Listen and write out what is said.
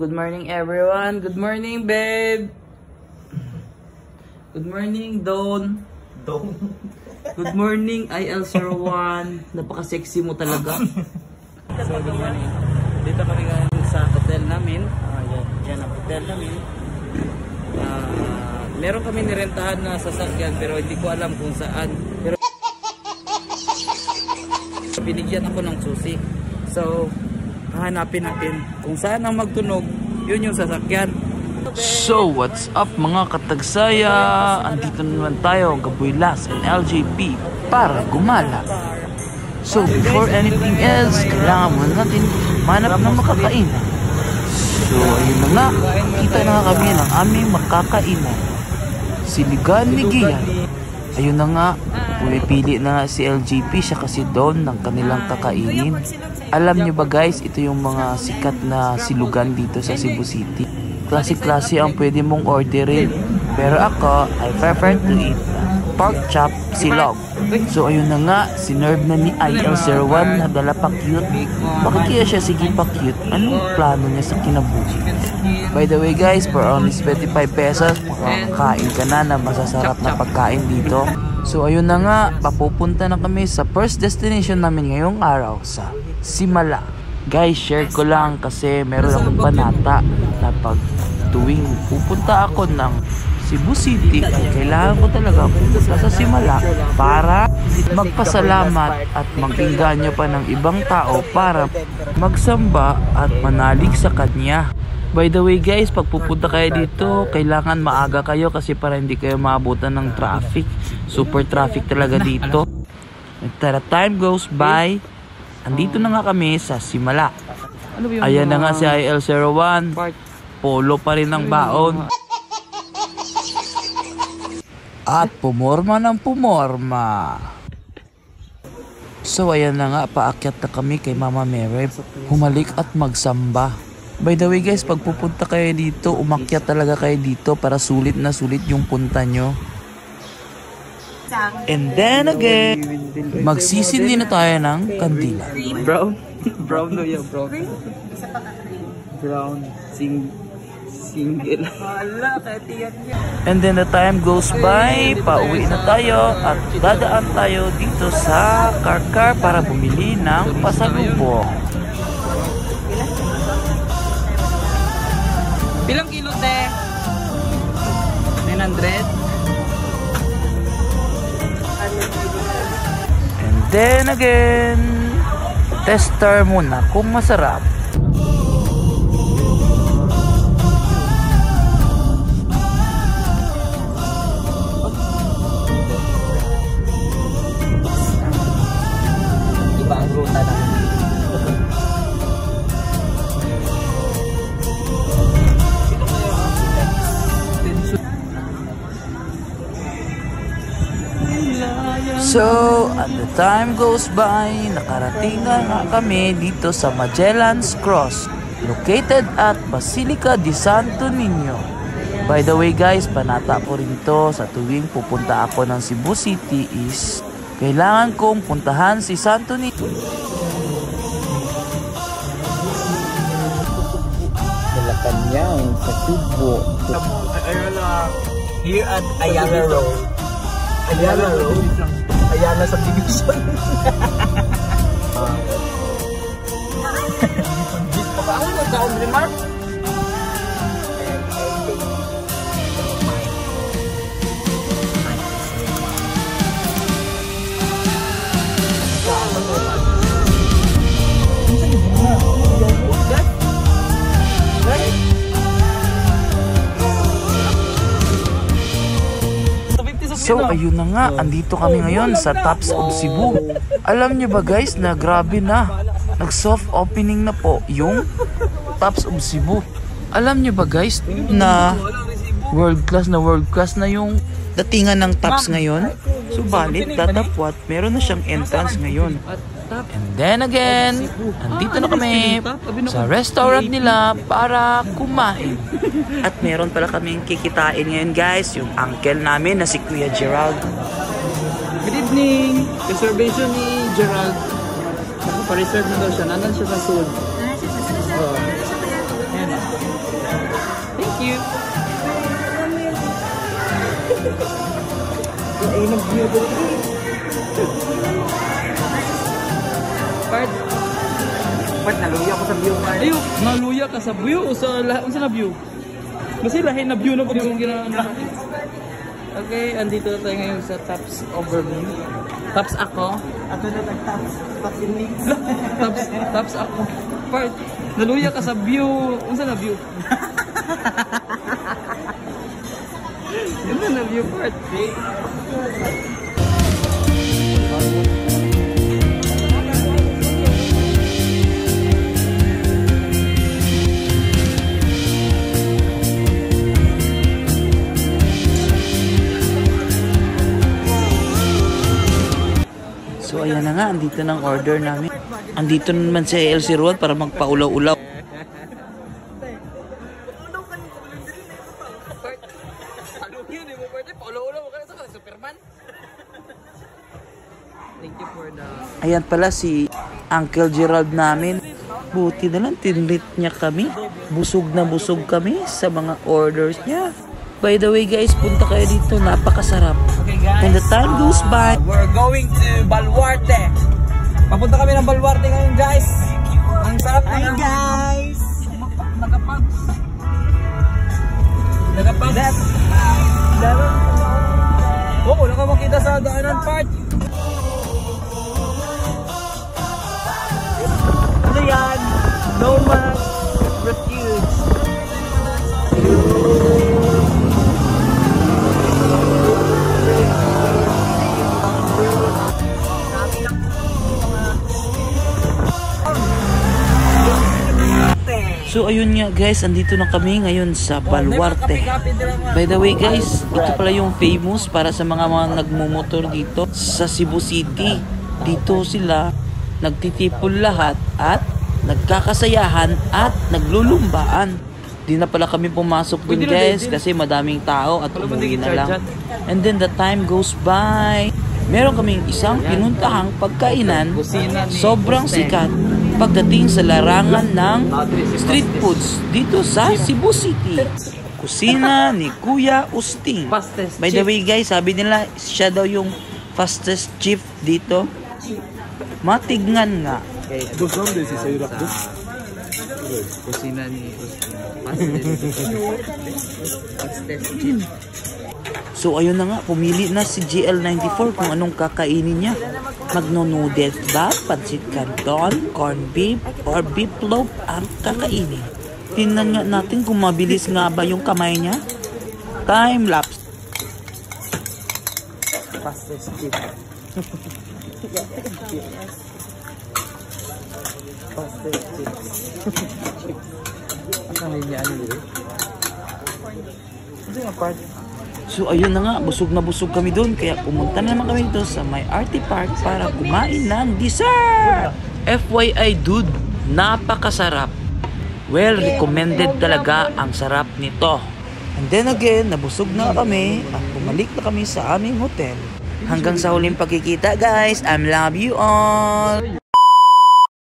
good morning everyone. Good morning, babe. Good morning, Don. Good morning, IL01. Napaka-sexy mo talaga. So, good morning. Dito kami ngayon sa hotel namin. Yan ang hotel namin. Meron kami nirentahan na sasakyan pero hindi ko alam kung saan. Pero binigyan ako ng susi. So, hahanapin natin kung saan ang magtunog. Yun yung sasakyan. So, what's up mga katagsaya? Andito naman tayo, Gabuilas and LJP para gumala. So, before anything else, kailangan muna natin manap ng makakainan. So, ayun na nga, kita na nga kami ng aming makakainan. Siligan ni Gian. Ayun na nga, pumipili na nga si LJP, siya kasi doon ng kanilang kakainin. Alam nyo ba guys, ito yung mga sikat na silugan dito sa Cebu City. Klase-klase ang pwede mong orderin. Pero ako, I prefer to eat pork chop silog. So ayun na nga, sinerve na ni IL01 na dala pa cute. Bakit kaya siya sige pa cute? Anong plano niya sa kinabuhi? By the way guys, for only 25 pesos, makakain ka na masasarap na pagkain dito. So ayun na nga, papupunta na kami sa first destination namin ngayong araw sa Simala. Guys, share ko lang kasi meron akong panata na pag tuwing pupunta ako ng Cebu City, kailangan ko talaga pupunta sa Simala para magpasalamat at mag-inganyo pa ng ibang tao para magsamba at manalig sa kanya. By the way guys, pag pupunta kayo dito, kailangan maaga kayo kasi para hindi kayo maabutan ng traffic. Super traffic talaga dito. Tara, time goes by. Andito na nga kami sa Simala. Ayan na nga si IL01. Polo pa rin ang baon. At pumorma ng pumorma. So ayan na nga, paakyat na kami kay Mama Mary. Humalik at magsamba. By the way guys, pag pupunta kayo dito, umakyat talaga kayo dito para sulit na sulit yung punta nyo. And then again, magsisindi na tayo ng kandila. Brown? Brown no yan, brown. Brown. Single. And then the time goes by, pauwi na tayo at dadaan tayo dito sa Karkar para bumili ng pasalubong. Bilang kilo, te? 900? And then again, tester muna kung masarap. Iba ang ruta namin. So, at the time goes by, nakarating na nga kami dito sa Magellan's Cross, located at Basilica de Santo Niño. By the way guys, panata ko rin to sa tuwing pupunta ako ng Cebu City is kailangan kong puntahan si Santo Niño. Malacanang sa Cebu. Here at Ayala Road. Ayala Road. Ayala Subdivision. Paano magkaon rin, Mark? So ayun na nga, andito kami ngayon sa Tops of Cebu. Alam nyo ba guys na grabe na, nag soft opening na po yung Tops of Cebu. Alam nyo ba guys na world class na yung datingan ng Tops ngayon. Subalit datapwat meron na siyang entrance ngayon. And then again, andito na kami sa restaurant nila para kumain. At meron pala kaming kikitain ngayon guys, yung uncle namin na si Kuya Gerald. Good evening! Reservation ni Gerald. Pa-reserve na daw siya. Nandan siya sa Sud. Thank you. Ay, nag-view doon. Part. Ba't naluya ko sa view man? Ayo, naluya ka sa view o sa na view? Kasi lahi na view na pag yung ginagawa. Okay, andito na tayo ngayon sa Tops Overview. Tops ako. Ato na nag-tops. Tops in me. Tops ako. Part, naluya ka sa view. Unsa na view? Unsa na view part? So ayan na nga, andito ng order namin. Andito naman si LC Road para magpaulaw-ulaw. Thank you for the... Ayan pala si Uncle Gerald namin. Buti na lang, tinrit niya kami. Busog na busog kami sa mga orders niya. By the way guys, punta kayo dito. Napakasarap. Okay guys, And the time goes by. we're going to Baluarte. Papunta kami ng Baluarte ngayon guys. Ang sarap Hi na guys! Nagapags. Nagapags. Oo, wala ka makita sa daanan part. Ano yan? Nomad Refuge. So ayun nga guys, andito na kami ngayon sa Baluarte. By the way guys, ito pala yung famous para sa mga nagmumotor dito sa Cebu City. Dito sila nagtitipon lahat at nagkakasayahan at naglulumbaan. Di na pala kami pumasok dun guys kasi madaming tao at umuwi na lang. And then the time goes by. Meron kaming isang pinuntahang pagkainan, sobrang sikat pagdating sa larangan ng street foods dito sa Cebu City. Kusina ni Kuya Usting. By the way guys, sabi nila siya daw yung fastest chief dito. Matignan nga. Kusina ni So ayun na nga, pumili na si GL94 kung anong kakainin niya. Magno-noodles ba, pancit canton, corn beef, or beef loaf ang kakainin. Tingnan nga natin kung mabilis nga ba yung kamay niya. Time lapse. Fastest chip. Fastest chips. Ang linya ano dito? Ano yung part? So ayun na nga, busog na busog kami doon. Kaya pumunta na naman kami dito sa may RT Park para kumain ng dessert. FYI dude, napakasarap. Well, recommended talaga ang sarap nito. And then again, nabusog na kami at bumalik na kami sa aming hotel. Hanggang sa huling pagkikita guys, I love you all!